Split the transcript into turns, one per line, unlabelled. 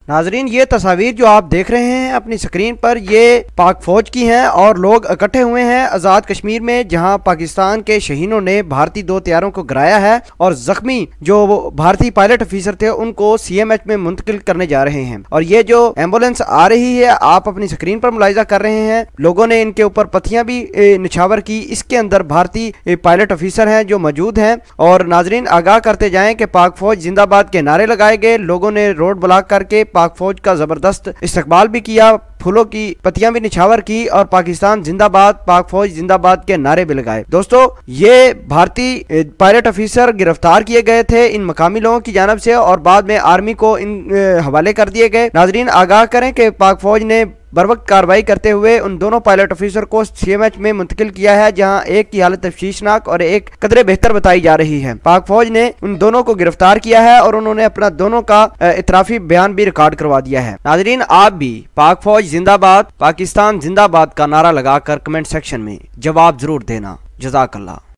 नाजरीन, ये तस्वीर जो आप देख रहे हैं अपनी स्क्रीन पर, ये पाक फौज की हैं और लोग इकट्ठे हुए हैं आज़ाद कश्मीर में, जहां पाकिस्तान के शहीनों ने भारतीय 2 तैयारों को गिराया है और जख्मी जो भारतीय पायलट ऑफिसर थे उनको CMH में मुंतकिल करने जा रहे हैं। और ये जो एम्बुलेंस आ रही है आप अपनी स्क्रीन पर मुलाहिजा कर रहे हैं, लोगों ने इनके ऊपर पत्तियां भी निछावर की। इसके अंदर भारतीय पायलट ऑफिसर हैं जो मौजूद हैं। और नाजरीन, आगाह करते जाएं कि पाक फौज जिंदाबाद के नारे लगाए गए, लोगों ने रोड ब्लॉक करके पाक फौज का जबरदस्त इस्तकबाल भी किया, फूलों की पत्तियां भी निछावर की और पाकिस्तान जिंदाबाद, पाक फौज जिंदाबाद के नारे भी लगाए। दोस्तों, ये भारतीय पायलट ऑफिसर गिरफ्तार किए गए थे इन मकामी लोगों की जानब से और बाद में आर्मी को इन हवाले कर दिए गए। नाजरीन, आगाह करें कि पाक फौज ने बरवक्त कार्रवाई करते हुए उन दोनों पायलट ऑफिसर को CMH में मुंतकिल किया है, जहां एक की हालत तशवीशनाक और एक कदरे बेहतर बताई जा रही है। पाक फौज ने उन दोनों को गिरफ्तार किया है और उन्होंने अपना दोनों का इतराफी बयान भी रिकॉर्ड करवा दिया है। नाजरीन, आप भी पाक फौज जिंदाबाद, पाकिस्तान जिंदाबाद का नारा लगाकर कमेंट सेक्शन में जवाब जरूर देना। जज़ाकल्लाह।